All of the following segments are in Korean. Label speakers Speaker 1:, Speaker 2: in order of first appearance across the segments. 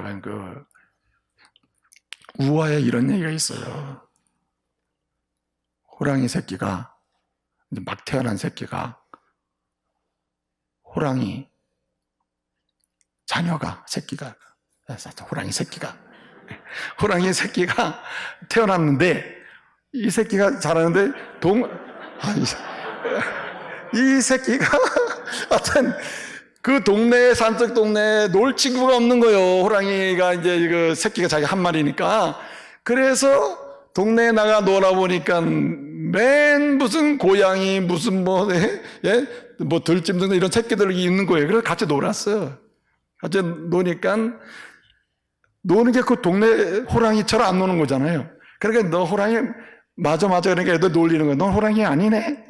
Speaker 1: 여러분, 우화에 이런 얘기가 있어요. 호랑이 새끼가, 막 태어난 새끼가, 호랑이 새끼가 태어났는데, 이 새끼가 자라는데, 이 새끼가, 하여튼, 그 동네에, 산적 동네에 놀 친구가 없는 거예요. 호랑이가 이제 그 새끼가 자기 한 마리니까. 그래서 동네에 나가 놀아보니까 맨 무슨 고양이, 무슨 들짐 등등 이런 새끼들이 있는 거예요. 그래서 같이 놀았어요. 같이 노니까 노는 게 그 동네 호랑이처럼 안 노는 거잖아요. 그러니까 너 호랑이, 맞아. 그러니까 애들 놀리는 거야. 너 호랑이 아니네?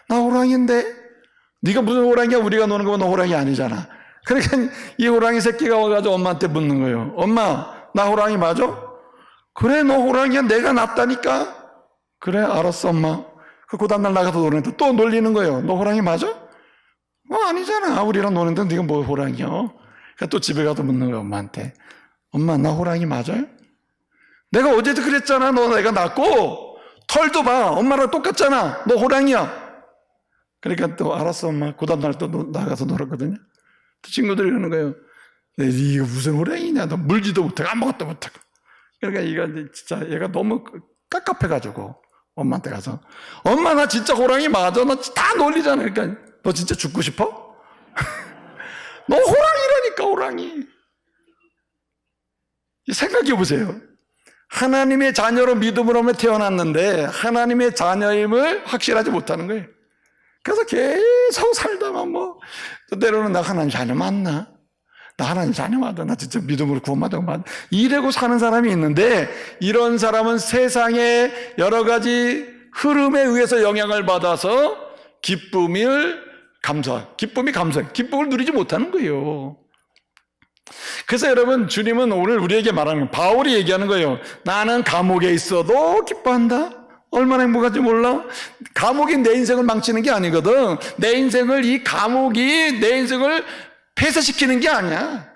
Speaker 1: 나 호랑이인데? 네가 무슨 호랑이야? 우리가 노는 거면 너 호랑이 아니잖아. 그러니까 이 호랑이 새끼가 와가지고 엄마한테 묻는 거예요. 엄마, 나 호랑이 맞아? 그래, 너 호랑이야. 내가 낫다니까? 그래, 알았어, 엄마. 그 다음날 나가서 노는데 또 놀리는 거예요. 너 호랑이 맞아? 아니잖아. 우리랑 노는데 네가 뭐 호랑이야? 그러니까 또 집에 가서 묻는 거예요, 엄마한테. 엄마, 나 호랑이 맞아요? 내가 어제도 그랬잖아. 너 내가 낫고 털도 봐. 엄마랑 똑같잖아. 너 호랑이야. 그러니까 또 알았어, 엄마. 그 다음날 또 나가서 놀았거든요. 또 친구들이 그러는 거예요. 이거 무슨 호랑이냐? 너 물지도 못하고 아무것도 못하고. 그러니까 이거 진짜 얘가 너무 깝깝해가지고 엄마한테 가서, 엄마, 나 진짜 호랑이 맞아. 나 다 놀리잖아. 그러니까 너 진짜 죽고 싶어? 너 호랑이라니까, 호랑이. 생각해 보세요. 하나님의 자녀로 믿음으로 태어났는데 하나님의 자녀임을 확실하지 못하는 거예요. 그래서 계속 살다가 때로는 나 하나님 자녀 맞나? 나 하나님 자녀 맞아? 나 진짜 믿음으로 구원받은 거 맞나? 이러고 사는 사람이 있는데, 이런 사람은 세상의 여러 가지 흐름에 의해서 영향을 받아서 기쁨을 누리지 못하는 거예요. 그래서 여러분, 주님은 오늘 우리에게 말하는 거예요. 바울이 얘기하는 거예요. 나는 감옥에 있어도 기뻐한다. 얼마나 행복한지 몰라? 감옥이 내 인생을 망치는 게 아니거든. 이 감옥이 내 인생을 폐쇄시키는 게 아니야.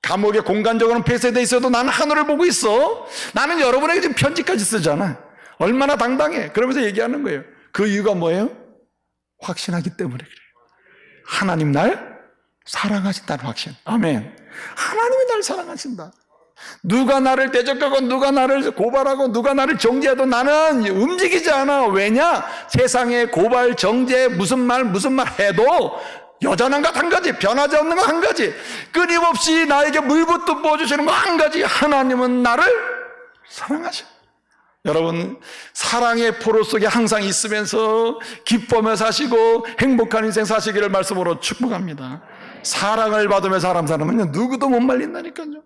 Speaker 1: 감옥에 공간적으로는 폐쇄돼 있어도 나는 하늘을 보고 있어. 나는 여러분에게 지금 편지까지 쓰잖아. 얼마나 당당해. 그러면서 얘기하는 거예요. 그 이유가 뭐예요? 확신하기 때문에 그래요. 하나님 날 사랑하신다는 확신. 아멘. 하나님이 날 사랑하신다. 누가 나를 대적하고 누가 나를 고발하고 누가 나를 정죄해도 나는 움직이지 않아. 왜냐? 세상의 고발, 정죄, 무슨 말 해도 여전한 것 한 가지, 변하지 않는 것 한 가지, 끊임없이 나에게 물붓듯 부어주시는 것 한 가지, 하나님은 나를 사랑하셔. 여러분, 사랑의 포로 속에 항상 있으면서 기뻐하며 사시고 행복한 인생 사시기를 말씀으로 축복합니다. 사랑을 받으며 사람은요, 누구도 못 말린다니까요.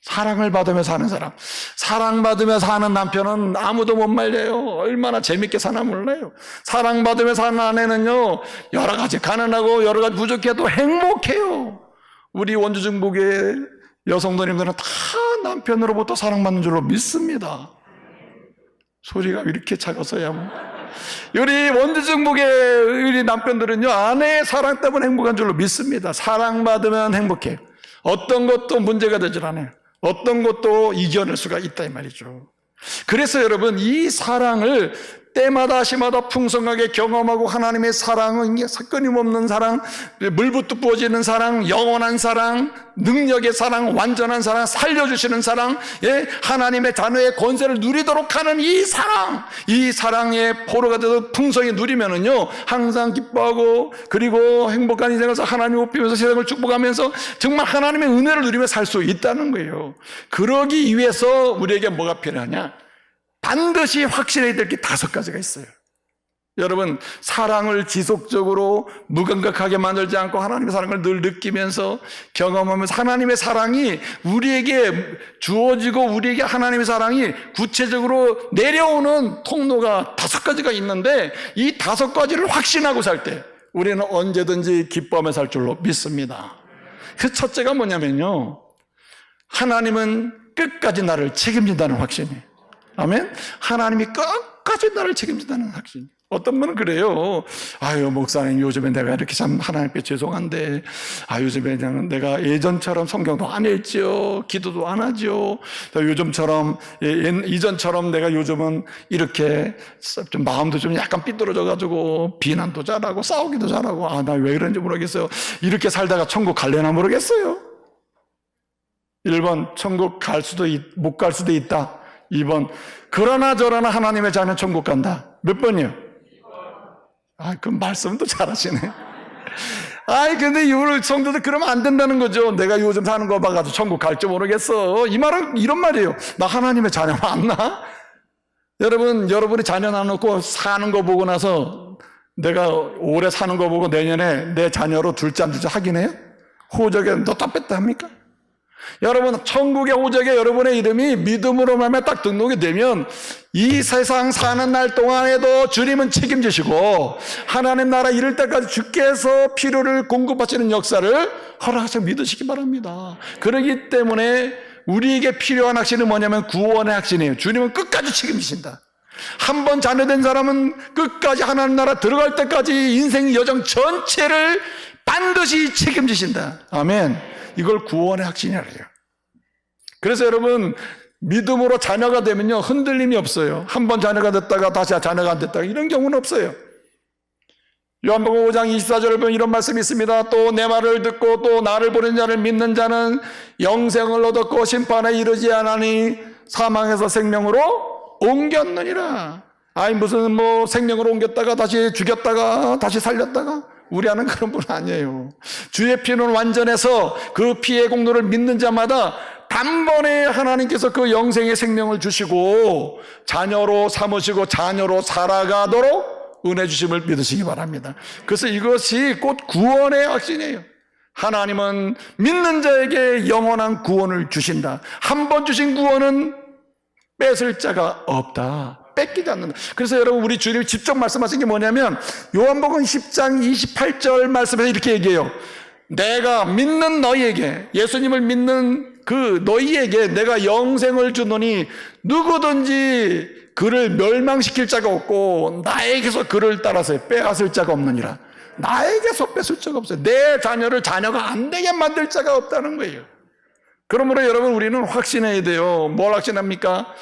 Speaker 1: 사랑을 받으며 사는 사람, 사랑받으며 사는 남편은 아무도 못 말려요. 얼마나 재밌게 사나 몰라요. 사랑받으며 사는 아내는요, 여러 가지 가난하고 여러 가지 부족해도 행복해요. 우리 원주중복의 여성도님들은 다 남편으로부터 사랑받는 줄로 믿습니다. 소리가 이렇게 작아서야 우리 원주중복의 우리 남편들은요, 아내의 사랑 때문에 행복한 줄로 믿습니다. 사랑받으면 행복해요. 어떤 것도 문제가 되질 않아요. 어떤 것도 이겨낼 수가 있다 이 말이죠. 그래서 여러분, 이 사랑을 때마다 시마다 풍성하게 경험하고, 하나님의 사랑은 끊임없는 사랑, 물붓듯 부어지는 사랑, 영원한 사랑, 능력의 사랑, 완전한 사랑, 살려주시는 사랑, 하나님의 자녀의 권세를 누리도록 하는 이 사랑의 포로가 돼서 풍성히 누리면은요, 항상 기뻐하고 그리고 행복한 인생을 하나님 높이면서 세상을 축복하면서 정말 하나님의 은혜를 누리며 살 수 있다는 거예요. 그러기 위해서 우리에게 뭐가 필요하냐? 반드시 확신해야 될 게 5가지가 있어요. 여러분, 사랑을 지속적으로 무감각하게 만들지 않고 하나님의 사랑을 늘 느끼면서 경험하면서, 하나님의 사랑이 우리에게 주어지고 우리에게 하나님의 사랑이 구체적으로 내려오는 통로가 5가지가 있는데, 이 5가지를 확신하고 살 때 우리는 언제든지 기뻐하며 살 줄로 믿습니다. 그 첫째가 뭐냐면요, 하나님은 끝까지 나를 책임진다는 확신이에요. 아멘. 하나님이 끝까지 나를 책임진다는 확신. 어떤 분은 그래요. 아유, 목사님, 요즘에 내가 이렇게 참 하나님께 죄송한데, 요즘에 내가 예전처럼 성경도 안 읽지요. 기도도 안 하지요. 요즘처럼, 이전처럼 내가 요즘은 이렇게 좀 마음도 좀 약간 삐뚤어져가지고 비난도 잘하고 싸우기도 잘하고, 나 왜 그런지 모르겠어요. 이렇게 살다가 천국 갈래나 모르겠어요. 1번, 천국 못 갈 수도 있다. 2번, 그러나 저러나 하나님의 자녀는 천국 간다. 몇 번이요? 그 말씀도 잘하시네. 근데 우리 성도들 그러면 안 된다는 거죠. 내가 요즘 사는 거 봐가지고 천국 갈지 모르겠어. 이 말은 이런 말이에요. 나 하나님의 자녀 맞나? 여러분이 자녀 낳아놓고 사는 거 보고 나서 내가 오래 사는 거 보고 내년에 내 자녀로 둘째 안 둘째 하긴 해요? 호적에 넣다 뺐다 합니까? 여러분, 천국의 호적에 여러분의 이름이 믿음으로 말미암아 딱 등록이 되면 이 세상 사는 날 동안에도 주님은 책임지시고 하나님 나라 이를 때까지 주께서 필요를 공급하시는 역사를 허락하셔 믿으시기 바랍니다. 그렇기 때문에 우리에게 필요한 확신은 뭐냐면 구원의 확신이에요. 주님은 끝까지 책임지신다. 한 번 자녀된 사람은 끝까지 하나님 나라 들어갈 때까지 인생 여정 전체를 반드시 책임지신다. 아멘. 이걸 구원의 확신이라고 해요. 그래서 여러분, 믿음으로 자녀가 되면요, 흔들림이 없어요. 한 번 자녀가 됐다가 다시 자녀가 안 됐다가 이런 경우는 없어요. 요한복음 5장 24절을 보면 이런 말씀이 있습니다. 또 내 말을 듣고 또 나를 보낸 자를 믿는 자는 영생을 얻었고 심판에 이르지 않으니 사망에서 생명으로 옮겼느니라. 무슨 생명으로 옮겼다가 다시 죽였다가 다시 살렸다가 우리 하는 그런 분은 아니에요. 주의 피는 완전해서 그 피의 공로를 믿는 자마다 단번에 하나님께서 그 영생의 생명을 주시고 자녀로 삼으시고 자녀로 살아가도록 은혜 주심을 믿으시기 바랍니다. 그래서 이것이 곧 구원의 확신이에요. 하나님은 믿는 자에게 영원한 구원을 주신다. 한 번 주신 구원은 뺏을 자가 없다. 뺏기지 않는다. 그래서 여러분, 우리 주님이 직접 말씀하신 게 뭐냐면 요한복음 10장 28절 말씀에서 이렇게 얘기해요. 내가 믿는 너희에게, 예수님을 믿는 그 너희에게 내가 영생을 주노니 누구든지 그를 멸망시킬 자가 없고 나에게서 그를 따라서 빼앗을 자가 없느니라. 나에게서 뺏을 자가 없어요. 내 자녀를 자녀가 안 되게 만들 자가 없다는 거예요. 그러므로 여러분, 우리는 확신해야 돼요. 뭘 확신합니까?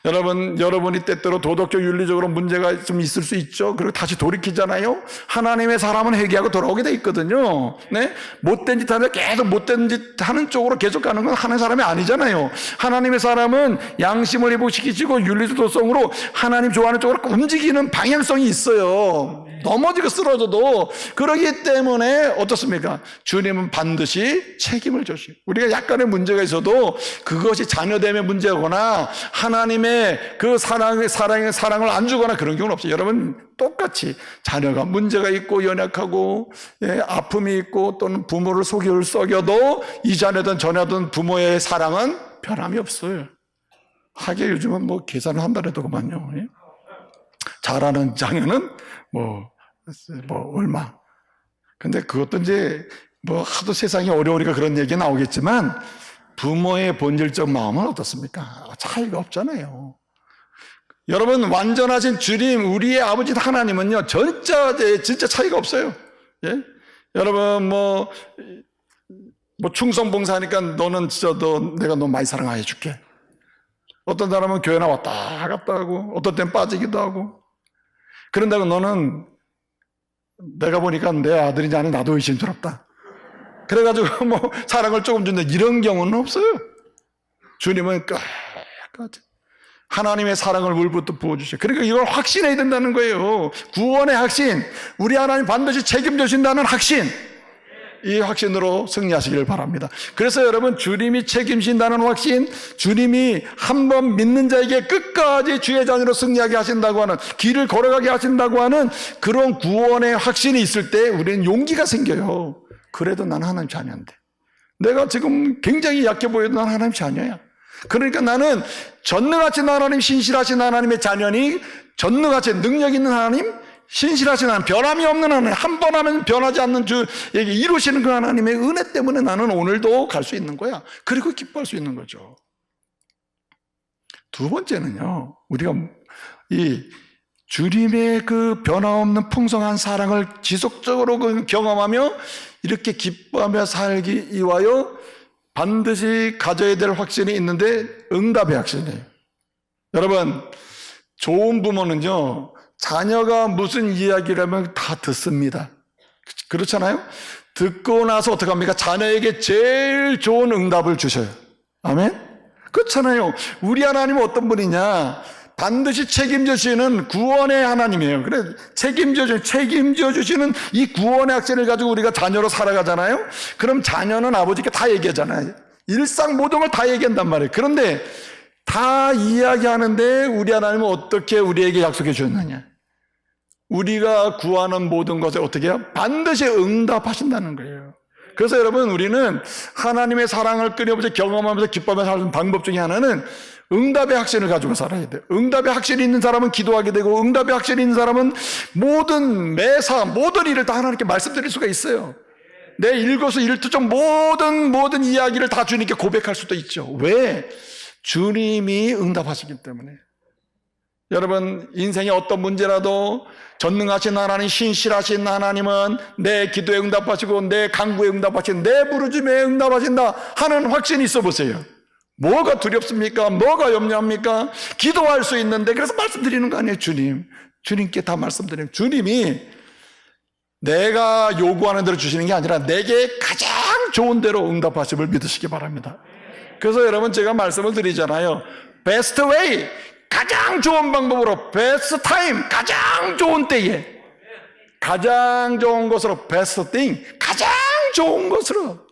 Speaker 1: 여러분이 때때로 도덕적 윤리적으로 문제가 좀 있을 수 있죠. 그리고 다시 돌이키잖아요. 하나님의 사람은 회개하고 돌아오게 돼 있거든요. 네? 못된 짓 하면 계속 못된 짓 하는 쪽으로 계속 가는 건 하나님의 사람이 아니잖아요. 하나님의 사람은 양심을 회복시키시고 윤리적 도성으로 하나님 좋아하는 쪽으로 움직이는 방향성이 있어요. 넘어지고 쓰러져도. 그러기 때문에 어떻습니까? 주님은 반드시 책임을 져주시고, 우리가 약간의 문제가 있어도 그것이 자녀됨의 문제거나 하나님의 그 사랑을 안 주거나 그런 경우는 없어요. 여러분, 똑같이 자녀가 문제가 있고 연약하고 아픔이 있고 또는 부모를 속여 썩여도 이 자녀든 전혀든 부모의 사랑은 변함이 없어요. 하게 요즘은 계산을 한다 해도 그만요. 잘하는 자녀는 얼마. 근데 그것도 이제 하도 세상이 어려우니까 그런 얘기 나오겠지만 부모의 본질적 마음은 어떻습니까? 차이가 없잖아요. 여러분, 완전하신 주님, 우리의 아버지 하나님은요, 진짜 차이가 없어요. 예? 여러분, 충성봉사하니까 너는 진짜 내가 너 많이 사랑해 줄게. 어떤 사람은 교회 나왔다 갔다 하고, 어떤 때는 빠지기도 하고. 그런다고 너는 내가 보니까 내 아들이지 않은 나도 의심스럽다. 그래가지고 사랑을 조금 준다, 이런 경우는 없어요. 주님은 끝까지 하나님의 사랑을 물부터 부어주셔요. 그러니까 이걸 확신해야 된다는 거예요. 구원의 확신, 우리 하나님 반드시 책임져 주신다는 확신, 이 확신으로 승리하시길 바랍니다. 그래서 여러분, 주님이 책임진다는 확신, 주님이 한번 믿는 자에게 끝까지 주의 자녀로 승리하게 하신다고 하는, 길을 걸어가게 하신다고 하는 그런 구원의 확신이 있을 때 우리는 용기가 생겨요. 그래도 나는 하나님 자녀인데, 내가 지금 굉장히 약해 보여도 나는 하나님 자녀야. 그러니까 나는 전능하신 하나님, 신실하신 하나님의 자녀니, 전능하신 능력 있는 하나님, 신실하신 하나님, 변함이 없는 하나님, 한 번 하면 변하지 않는 주에게 이루시는 그 하나님의 은혜 때문에 나는 오늘도 갈 수 있는 거야. 그리고 기뻐할 수 있는 거죠. 두 번째는요, 우리가 이 주님의 그 변함없는 풍성한 사랑을 지속적으로 경험하며 이렇게 기뻐하며 살기 위하여 반드시 가져야 될 확신이 있는데 응답의 확신이에요. 여러분, 좋은 부모는요, 자녀가 무슨 이야기를 하면 다 듣습니다. 그렇잖아요? 듣고 나서 어떻게 합니까? 자녀에게 제일 좋은 응답을 주셔요. 아멘? 그렇잖아요. 우리 하나님은 어떤 분이냐? 반드시 책임져 주시는 구원의 하나님이에요. 그래, 책임져 주시는 이 구원의 확신을 가지고 우리가 자녀로 살아가잖아요. 그럼 자녀는 아버지께 다 얘기하잖아요. 일상 모든 걸 다 얘기한단 말이에요. 그런데 다 이야기하는데 우리 하나님은 어떻게 우리에게 약속해 주셨느냐? 우리가 구하는 모든 것에 어떻게 해요? 반드시 응답하신다는 거예요. 그래서 여러분, 우리는 하나님의 사랑을 끊임없이 경험하면서 기뻐하면서 사는 방법 중에 하나는 응답의 확신을 가지고 살아야 돼요. 응답의 확신이 있는 사람은 기도하게 되고, 응답의 확신이 있는 사람은 매사 모든 일을 다 하나님께 말씀드릴 수가 있어요. 내 일거수일투족 모든 이야기를 다 주님께 고백할 수도 있죠. 왜? 주님이 응답하시기 때문에. 여러분, 인생의 어떤 문제라도 전능하신 하나님, 신실하신 하나님은 내 기도에 응답하시고 내 간구에 응답하시고 내 부르짖음에 응답하신다 하는 확신이 있어 보세요. 뭐가 두렵습니까? 뭐가 염려합니까? 기도할 수 있는데, 그래서 말씀드리는 거 아니에요. 주님께 다 말씀드리는, 주님이 내가 요구하는 대로 주시는 게 아니라 내게 가장 좋은 대로 응답하심을 믿으시기 바랍니다. 그래서 여러분, 제가 말씀을 드리잖아요. 베스트 웨이, 가장 좋은 방법으로, 베스트 타임, 가장 좋은 때에, 가장 좋은 것으로, 베스트 띵, 가장 좋은 것으로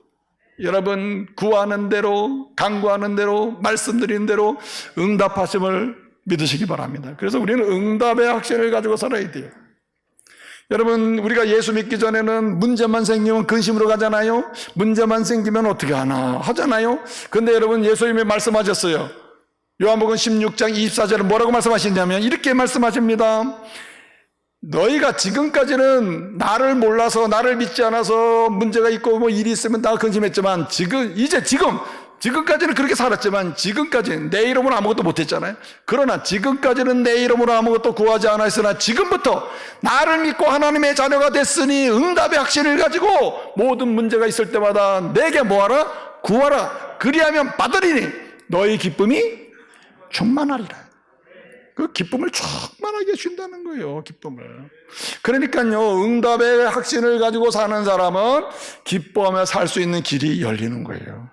Speaker 1: 여러분 구하는 대로, 간구하는 대로, 말씀드리는 대로 응답하심을 믿으시기 바랍니다. 그래서 우리는 응답의 확신을 가지고 살아야 돼요. 여러분, 우리가 예수 믿기 전에는 문제만 생기면 근심으로 가잖아요. 문제만 생기면 어떻게 하나 하잖아요. 근데 여러분, 예수님이 말씀하셨어요. 요한복음 16장 24절에 뭐라고 말씀하시냐면 이렇게 말씀하십니다. 너희가 지금까지는 나를 몰라서, 나를 믿지 않아서 문제가 있고 뭐 일이 있으면 다 근심했지만, 지금까지는 그렇게 살았지만, 지금까지는 내 이름으로 아무것도 못했잖아요. 그러나 지금까지는 내 이름으로 아무것도 구하지 않았으나 지금부터 나를 믿고 하나님의 자녀가 됐으니 응답의 확신을 가지고 모든 문제가 있을 때마다 내게 뭐하라? 구하라. 그리하면 받으리니 너희 기쁨이 충만하리라. 그 기쁨을 충만하게 준다는 거예요. 기쁨을. 그러니까요, 응답의 확신을 가지고 사는 사람은 기뻐하며 살 수 있는 길이 열리는 거예요.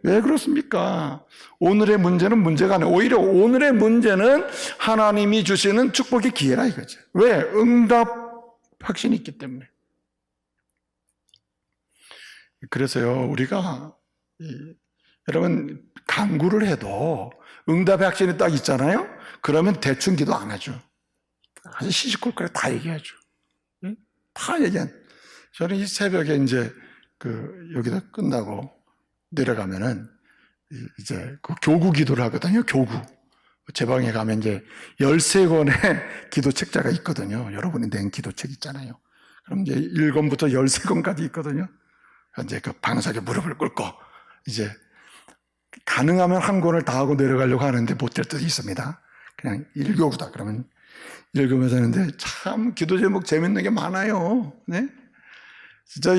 Speaker 1: 왜 그렇습니까? 오늘의 문제는 문제가 아니에요. 오히려 오늘의 문제는 하나님이 주시는 축복의 기회라 이거죠. 왜? 응답 확신이 있기 때문에. 그래서요, 우리가 여러분, 간구를 해도 응답의 확신이 딱 있잖아요. 그러면 대충 기도 안 하죠. 아주 시시콜콜하게 다 얘기하죠. 다 얘기한. 저는 이 새벽에 이제 여기다 끝나고 내려가면은 이제 그 교구 기도를 하거든요. 교구. 제 방에 가면 이제 13권의 기도 책자가 있거든요. 여러분이 낸 기도 책 있잖아요. 그럼 이제 1권부터 13권까지 있거든요. 이제 그 방석에 무릎을 꿇고 이제 가능하면 한 권을 다 하고 내려가려고 하는데 못 될 때도 있습니다. 그냥 읽어보다 그러면 읽으면서 하는데 참 기도 제목 재밌는 게 많아요. 네? 진짜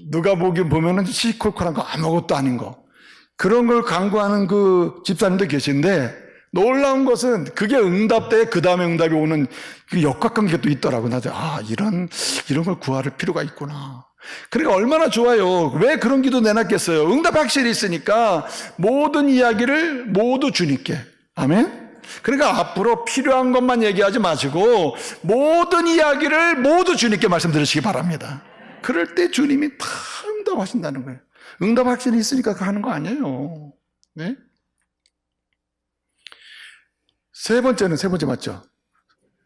Speaker 1: 누가복음 보면은 시콜콜한 거 아무것도 아닌 거 그런 걸 간구하는 그 집사님도 계신데 놀라운 것은 그게 응답 때 그 다음에 응답이 오는 그 역학관계가 또 있더라고요. 나도 이런 걸 구할 필요가 있구나. 그러니까 얼마나 좋아요. 왜 그런 기도 내놨겠어요? 응답 확실히 있으니까 모든 이야기를 모두 주님께. 아멘? 그러니까 앞으로 필요한 것만 얘기하지 마시고 모든 이야기를 모두 주님께 말씀드리시기 바랍니다. 그럴 때 주님이 다 응답하신다는 거예요. 응답 확신이 있으니까 하는 거 아니에요. 네? 세 번째 맞죠?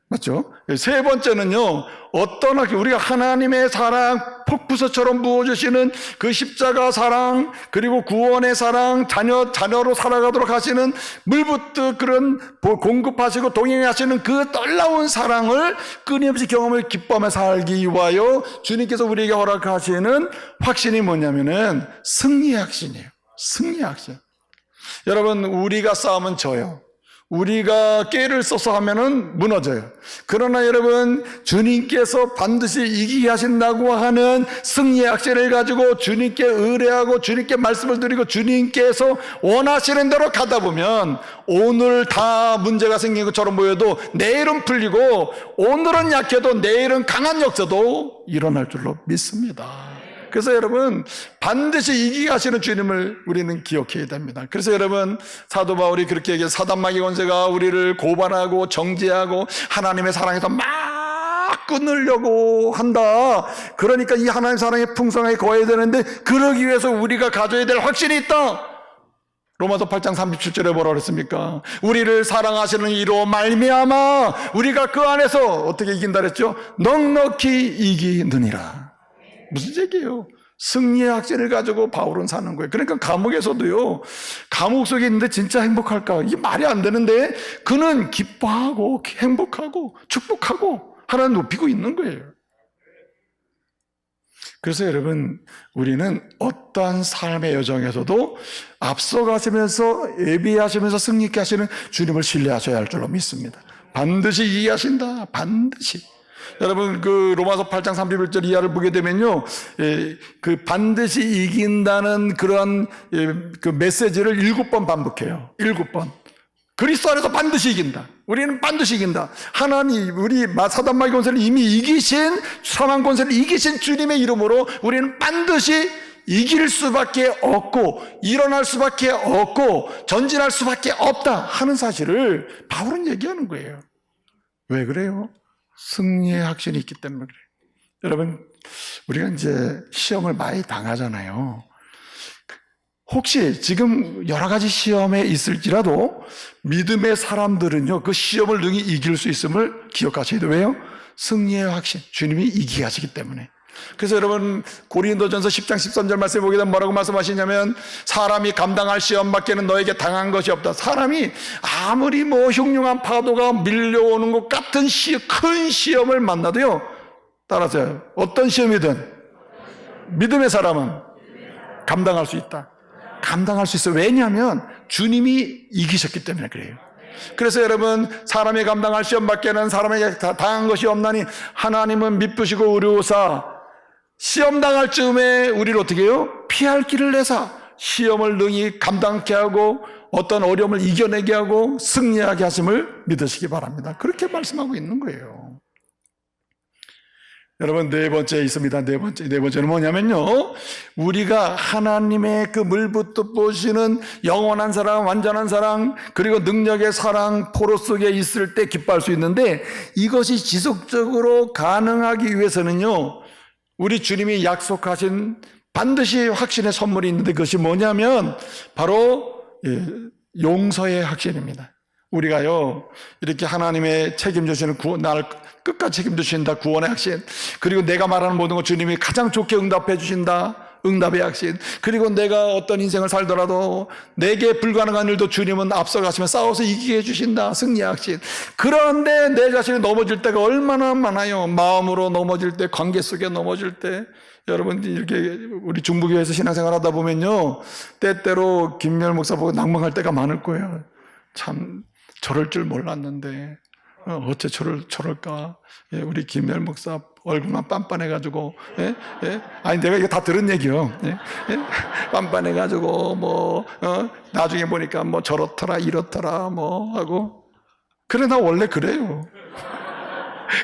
Speaker 1: 맞죠? 세 번째는요, 우리가 하나님의 사랑, 폭부서처럼 부어주시는 그 십자가 사랑, 그리고 구원의 사랑, 자녀로 살아가도록 하시는 물붓듯 그런 공급하시고 동행하시는 그 놀라운 사랑을 끊임없이 경험을 기뻐하며 살기 위하여 주님께서 우리에게 허락하시는 확신이 뭐냐면은 승리의 확신이에요. 승리의 확신. 여러분, 우리가 싸우면 져요. 우리가 깨를 써서 하면은 무너져요. 그러나 여러분, 주님께서 반드시 이기게 하신다고 하는 승리의 확신을 가지고 주님께 의뢰하고 주님께 말씀을 드리고 주님께서 원하시는 대로 가다 보면 오늘 다 문제가 생긴 것처럼 보여도 내일은 풀리고 오늘은 약해도 내일은 강한 역사도 일어날 줄로 믿습니다. 그래서 여러분, 반드시 이기게 하시는 주님을 우리는 기억해야 됩니다. 그래서 여러분, 사도 바울이 그렇게 얘기해요. 사단마귀 권세가 우리를 고발하고 정죄하고 하나님의 사랑에서 막 끊으려고 한다. 그러니까 이 하나님의 사랑이 풍성하게 거해야 되는데 그러기 위해서 우리가 가져야 될 확신이 있다. 로마서 8장 37절에 뭐라 그랬습니까? 우리를 사랑하시는 이로 말미암아 우리가 그 안에서 어떻게 이긴다 그랬죠? 넉넉히 이기느니라. 무슨 얘기예요? 승리의 확신을 가지고 바울은 사는 거예요. 그러니까 감옥에서도요, 감옥 속에 있는데 진짜 행복할까? 이게 말이 안 되는데 그는 기뻐하고 행복하고 축복하고 하나님 높이고 있는 거예요. 그래서 여러분, 우리는 어떠한 삶의 여정에서도 앞서가시면서 예비하시면서 승리 있게 하시는 주님을 신뢰하셔야 할 줄로 믿습니다. 반드시 이기게 하신다. 반드시. 여러분, 그 로마서 8장 31절 이하를 보게 되면요, 그 반드시 이긴다는 그러한 그 메시지를 7번 반복해요. 7번. 그리스도 안에서 반드시 이긴다. 우리는 반드시 이긴다. 하나님, 우리 사단마귀 권세를 이미 이기신, 사망 권세를 이기신 주님의 이름으로 우리는 반드시 이길 수밖에 없고 일어날 수밖에 없고 전진할 수밖에 없다 하는 사실을 바울은 얘기하는 거예요. 왜 그래요? 승리의 확신이 있기 때문에 그래요. 여러분, 우리가 이제 시험을 많이 당하잖아요. 혹시 지금 여러 가지 시험에 있을지라도 믿음의 사람들은요, 그 시험을 능히 이길 수 있음을 기억하셔야 돼요. 왜요? 승리의 확신, 주님이 이기게 하시기 때문에. 그래서 여러분, 고린도전서 10장 13절 말씀에 보게 되면 뭐라고 말씀하시냐면, 사람이 감당할 시험 밖에는 너에게 당한 것이 없다. 사람이 아무리 흉흉한 파도가 밀려오는 것 같은 큰 시험을 만나도요, 따라서요, 어떤 시험이든 믿음의 사람은 감당할 수 있다. 감당할 수 있어요. 왜냐하면 주님이 이기셨기 때문에 그래요. 그래서 여러분, 사람이 감당할 시험 밖에는 사람에게 당한 것이 없나니 하나님은 미쁘시고 의로우사 시험 당할 즈음에 우리를 어떻게 해요? 피할 길을 내사 시험을 능히 감당케 하고 어떤 어려움을 이겨내게 하고 승리하게 하심을 믿으시기 바랍니다. 그렇게 말씀하고 있는 거예요. 여러분, 네 번째 있습니다. 네 번째는 뭐냐면요, 우리가 하나님의 그 물붓듯 보시는 영원한 사랑, 완전한 사랑, 그리고 능력의 사랑 포로 속에 있을 때 기뻐할 수 있는데, 이것이 지속적으로 가능하기 위해서는요, 우리 주님이 약속하신 반드시 확신의 선물이 있는데, 그것이 뭐냐면 바로 용서의 확신입니다. 우리가요, 이렇게 하나님의 책임지시는 나를 끝까지 책임지신다, 구원의 확신, 그리고 내가 말하는 모든 것 주님이 가장 좋게 응답해 주신다, 응답의 확신, 그리고 내가 어떤 인생을 살더라도 내게 불가능한 일도 주님은 앞서가시며 싸워서 이기게 해주신다, 승리의 확신. 그런데 내 자신이 넘어질 때가 얼마나 많아요. 마음으로 넘어질 때, 관계 속에 넘어질 때. 여러분, 이렇게 우리 중부교회에서 신앙생활 하다 보면요, 때때로 김멸 목사 보고 낭망할 때가 많을 거예요. 참 저럴 줄 몰랐는데 어째 저럴까? 예, 우리 김멸 목사 얼굴만 빤빤해가지고, 아니 내가 이거 다 들은 얘기요. 빤빤해가지고 나중에 보니까 저렇더라 이렇더라 하고. 그래, 나 원래 그래요.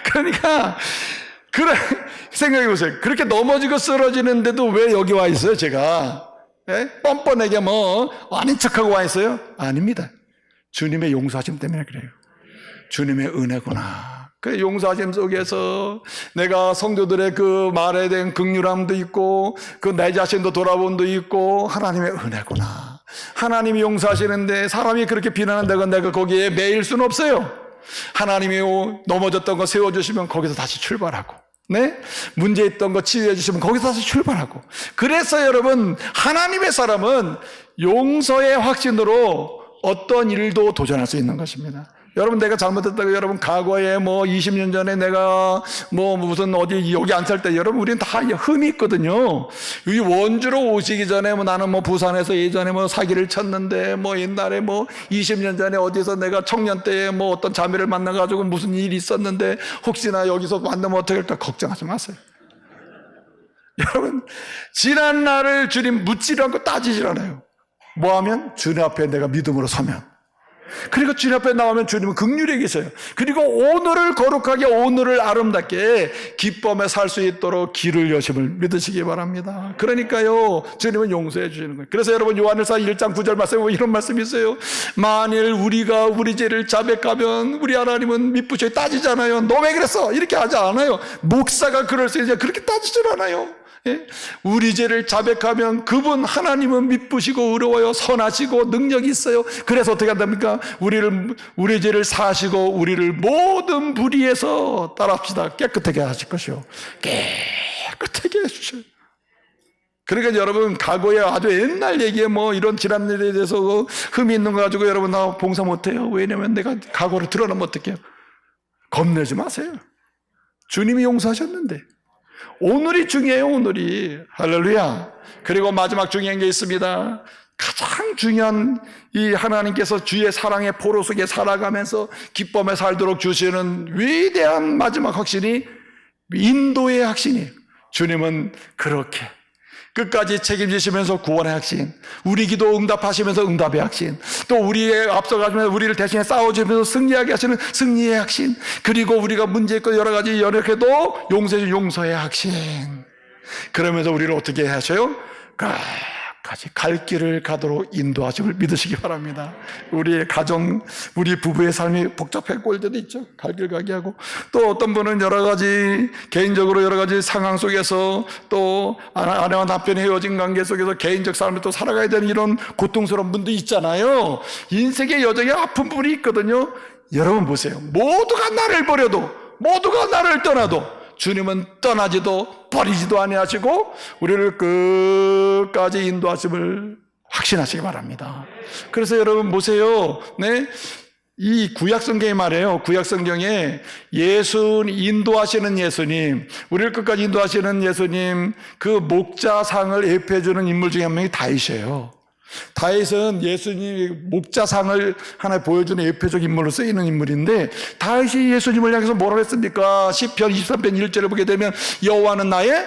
Speaker 1: 그러니까 그래, 생각해 보세요. 그렇게 넘어지고 쓰러지는데도 왜 여기 와 있어요, 제가? 뻔뻔하게 아닌 척하고 와 있어요? 아닙니다. 주님의 용서하심 때문에 그래요. 주님의 은혜구나. 그 용서하심 속에서 내가 성도들의 그 말에 대한 긍휼함도 있고, 그 내 자신도 돌아본도 있고, 하나님의 은혜구나. 하나님이 용서하시는데 사람이 그렇게 비난한다고 내가 거기에 매일 수는 없어요. 하나님이 넘어졌던 거 세워주시면 거기서 다시 출발하고, 네? 문제 있던 거 치유해 주시면 거기서 다시 출발하고. 그래서 여러분, 하나님의 사람은 용서의 확신으로 어떤 일도 도전할 수 있는 것입니다. 여러분, 내가 잘못했다고 여러분 과거에 20년 전에 내가 무슨 어디 여기 안 살 때 여러분 우리는 다 흠이 있거든요. 이 원주로 오시기 전에 나는 부산에서 예전에 사기를 쳤는데 옛날에 20년 전에 어디서 내가 청년 때에 어떤 자매를 만나가지고 무슨 일이 있었는데 혹시나 여기서 만나면 어떻게 할까 걱정하지 마세요. 여러분, 지난 날을 주님 묻지를 않고 따지질 않아요. 뭐하면? 주님 앞에 내가 믿음으로 서면, 그리고 주님 앞에 나오면 주님은 긍휼히 계셔요. 그리고 오늘을 거룩하게, 오늘을 아름답게 기쁨에 살 수 있도록 길을 여심을 믿으시기 바랍니다. 그러니까요, 주님은 용서해 주시는 거예요. 그래서 여러분, 요한일서 1장 9절 말씀에 이런 말씀이 있어요. 만일 우리가 우리 죄를 자백하면 우리 하나님은 미쁘셔 따지잖아요. 너 왜 그랬어? 이렇게 하지 않아요. 목사가 그럴 수 있냐? 그렇게 따지질 않아요. 예? 우리 죄를 자백하면 그분 하나님은 미쁘시고 의로워요. 선하시고 능력이 있어요. 그래서 어떻게 한답니까? 우리 죄를 사시고 우리를 모든 불의에서 따라합시다. 깨끗하게 하실 것이요, 깨끗하게 해주셔요. 그러니까 여러분, 과거에 아주 옛날 얘기에 이런 지난 일에 대해서 흠이 있는 거 가지고 여러분 나 봉사 못해요. 왜냐면 내가 과거를 드러내면 어떡해요? 겁내지 마세요. 주님이 용서하셨는데. 오늘이 중요해요. 오늘이. 할렐루야. 그리고 마지막 중요한 게 있습니다. 가장 중요한, 이 하나님께서 주의 사랑의 포로 속에 살아가면서 기쁨에 살도록 주시는 위대한 마지막 확신이 인도의 확신이에요. 주님은 그렇게 끝까지 책임지시면서 구원의 확신, 우리 기도 응답하시면서 응답의 확신, 또 우리의 앞서가시면서 우리를 대신에 싸워주면서 승리하게 하시는 승리의 확신, 그리고 우리가 문제 있고 여러 가지 연약해도 용서해 용서의 확신. 그러면서 우리를 어떻게 하셔요? 끝까지 갈 길을 가도록 인도하심을 믿으시기 바랍니다. 우리의 가정, 우리 부부의 삶이 복잡해 꼴 때도 있죠. 갈 길 가게 하고, 또 어떤 분은 여러 가지 개인적으로 여러 가지 상황 속에서, 또 아내와 남편이 헤어진 관계 속에서 개인적 삶을 또 살아가야 되는 이런 고통스러운 분도 있잖아요. 인생의 여정에 아픈 부분이 있거든요. 여러분 보세요. 모두가 나를 버려도, 모두가 나를 떠나도 주님은 떠나지도 버리지도 아니하시고 우리를 끝까지 인도하심을 확신하시기 바랍니다. 그래서 여러분 보세요. 네? 이 구약성경에 말해요. 구약성경에 인도하시는 예수님, 우리를 끝까지 인도하시는 예수님, 그 목자상을 예표해주는 인물 중에 한 명이 다윗이에요. 다윗은 예수님이 목자상을 하나 보여주는 예표적 인물로 쓰이는 인물인데, 다윗이 예수님을 향해서 뭐라고 했습니까? 시편 23편 1절을 보게 되면 여호와는 나의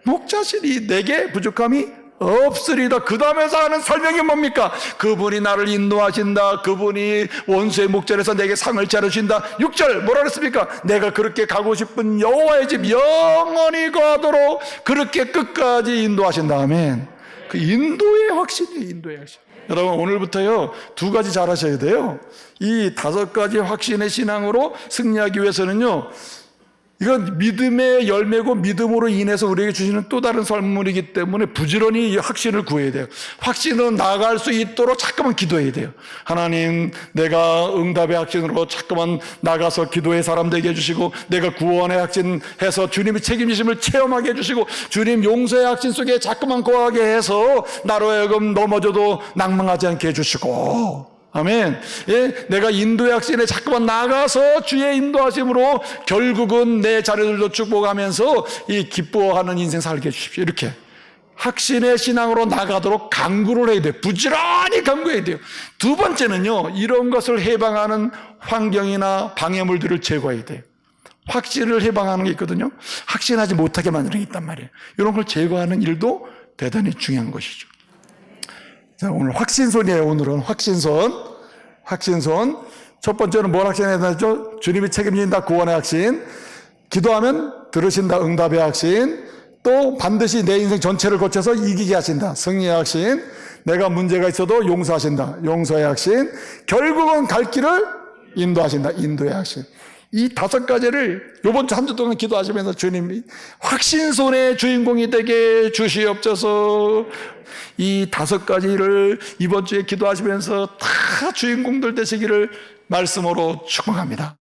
Speaker 1: 목자시니 내게 부족함이 없으리다. 그 다음에서 하는 설명이 뭡니까? 그분이 나를 인도하신다. 그분이 원수의 목전에서 내게 상을 차려주신다. 6절 뭐라 그랬습니까? 내가 그렇게 가고 싶은 여호와의 집 영원히 가도록 그렇게 끝까지 인도하신다. 아멘. 그 인도의 확신이에요. 인도의 확신. 여러분, 오늘부터요 2가지 잘 하셔야 돼요. 이 5가지 확신의 신앙으로 승리하기 위해서는요, 이건 믿음의 열매고 믿음으로 인해서 우리에게 주시는 또 다른 선물이기 때문에 부지런히 이 확신을 구해야 돼요. 확신으로 나아갈 수 있도록 자꾸만 기도해야 돼요. 하나님, 내가 응답의 확신으로 자꾸만 나가서 기도의 사람 되게 해주시고, 내가 구원의 확신해서 주님의 책임지심을 체험하게 해주시고, 주님 용서의 확신 속에 자꾸만 거하게 해서 나로 하여금 넘어져도 낭망하지 않게 해주시고, 아멘. 예, 내가 인도의 확신에 자꾸만 나가서 주의 인도하심으로 결국은 내 자녀들도 축복하면서 이 기뻐하는 인생 살게 해주십시오. 이렇게 확신의 신앙으로 나가도록 강구를 해야 돼요. 부지런히 강구해야 돼요. 2번째는요, 이런 것을 해방하는 환경이나 방해물들을 제거해야 돼요. 확신을 해방하는 게 있거든요. 확신하지 못하게 만드는 게 있단 말이에요. 이런 걸 제거하는 일도 대단히 중요한 것이죠. 자, 오늘 확신손이에요. 오늘은 확신손. 첫 번째는 뭘 확신해야 되죠? 주님이 책임진다. 구원의 확신. 기도하면 들으신다. 응답의 확신. 또 반드시 내 인생 전체를 거쳐서 이기게 하신다. 승리의 확신. 내가 문제가 있어도 용서하신다. 용서의 확신. 결국은 갈 길을 인도하신다. 인도의 확신. 이 5가지를 이번 주 한 주 동안 기도하시면서 주님이 확신손의 주인공이 되게 주시옵소서. 이 5가지를 이번 주에 기도하시면서 다 주인공들 되시기를 말씀으로 축복합니다.